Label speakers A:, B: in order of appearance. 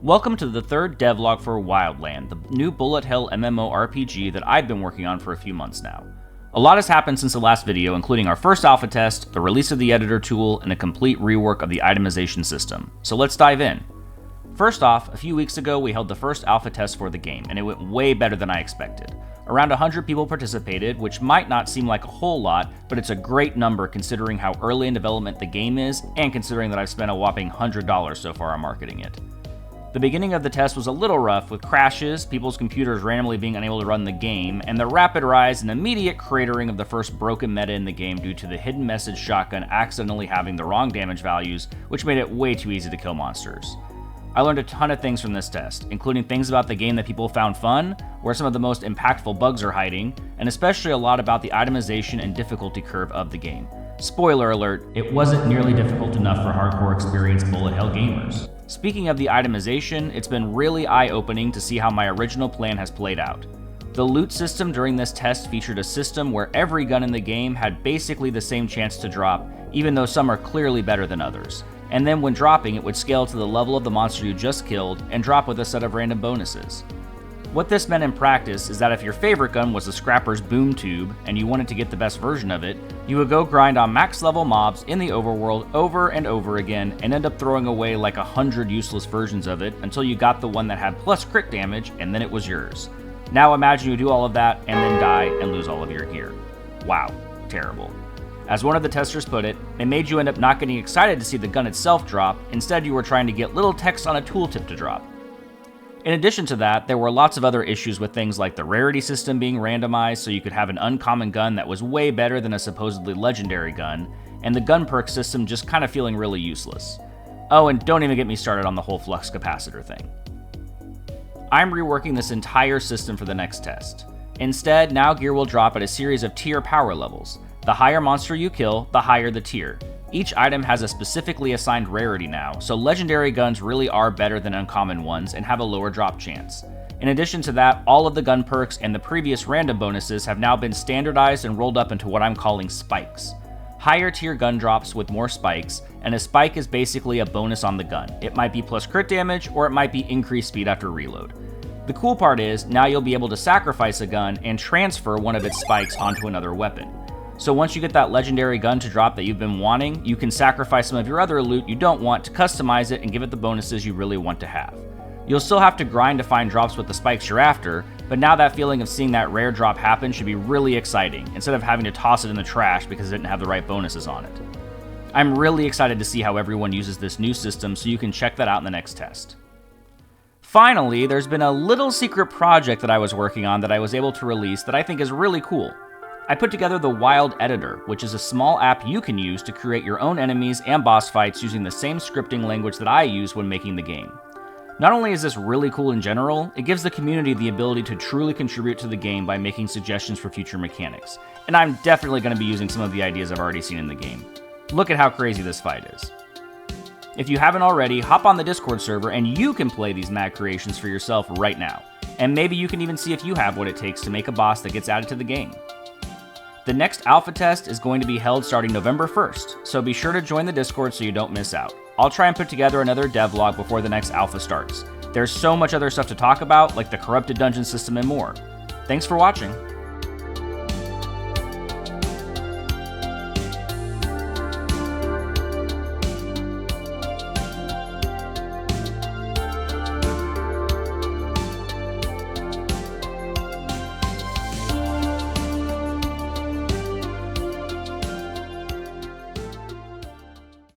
A: Welcome to the third devlog for Wyld Land, the new bullet hell MMORPG that I've been working on for a few months now. A lot has happened since the last video, including our first alpha test, the release of the editor tool, and a complete rework of the itemization system. So let's dive in. First off, a few weeks ago we held the first alpha test for the game, and it went way better than I expected. Around 100 people participated, which might not seem like a whole lot, but it's a great number considering how early in development the game is, and considering that I've spent a whopping $100 so far on marketing it. The beginning of the test was a little rough, with crashes, people's computers randomly being unable to run the game, and the rapid rise and immediate cratering of the first broken meta in the game due to the hidden message shotgun accidentally having the wrong damage values, which made it way too easy to kill monsters. I learned a ton of things from this test, including things about the game that people found fun, where some of the most impactful bugs are hiding, and especially a lot about the itemization and difficulty curve of the game. Spoiler alert, it wasn't nearly difficult enough for hardcore experienced bullet hell gamers. Speaking of the itemization, it's been really eye-opening to see how my original plan has played out. The loot system during this test featured a system where every gun in the game had basically the same chance to drop, even though some are clearly better than others. And then when dropping, it would scale to the level of the monster you just killed and drop with a set of random bonuses. What this meant in practice is that if your favorite gun was the Scrapper's Boom Tube and you wanted to get the best version of it, you would go grind on max level mobs in the overworld over and over again and end up throwing away like 100 useless versions of it until you got the one that had plus crit damage and then it was yours. Now imagine you do all of that and then die and lose all of your gear. Wow, terrible. As one of the testers put it made you end up not getting excited to see the gun itself drop, instead you were trying to get little text on a tooltip to drop. In addition to that, there were lots of other issues with things like the rarity system being randomized so you could have an uncommon gun that was way better than a supposedly legendary gun, and the gun perk system just kind of feeling really useless. Oh, and don't even get me started on the whole flux capacitor thing. I'm reworking this entire system for the next test. Instead, now gear will drop at a series of tier power levels. The higher monster you kill, the higher the tier. Each item has a specifically assigned rarity now, so legendary guns really are better than uncommon ones and have a lower drop chance. In addition to that, all of the gun perks and the previous random bonuses have now been standardized and rolled up into what I'm calling spikes. Higher tier gun drops with more spikes, and a spike is basically a bonus on the gun. It might be plus crit damage, or it might be increased speed after reload. The cool part is, now you'll be able to sacrifice a gun and transfer one of its spikes onto another weapon. So once you get that legendary gun to drop that you've been wanting, you can sacrifice some of your other loot you don't want to customize it and give it the bonuses you really want to have. You'll still have to grind to find drops with the spikes you're after, but now that feeling of seeing that rare drop happen should be really exciting, instead of having to toss it in the trash because it didn't have the right bonuses on it. I'm really excited to see how everyone uses this new system, so you can check that out in the next test. Finally, there's been a little secret project that I was working on that I was able to release that I think is really cool. I put together the Wyld Editor, which is a small app you can use to create your own enemies and boss fights using the same scripting language that I use when making the game. Not only is this really cool in general, it gives the community the ability to truly contribute to the game by making suggestions for future mechanics, and I'm definitely going to be using some of the ideas I've already seen in the game. Look at how crazy this fight is. If you haven't already, hop on the Discord server and you can play these mad creations for yourself right now, and maybe you can even see if you have what it takes to make a boss that gets added to the game. The next alpha test is going to be held starting November 1st, so be sure to join the Discord so you don't miss out. I'll try and put together another devlog before the next alpha starts. There's so much other stuff to talk about, like the corrupted dungeon system and more. Thanks for watching.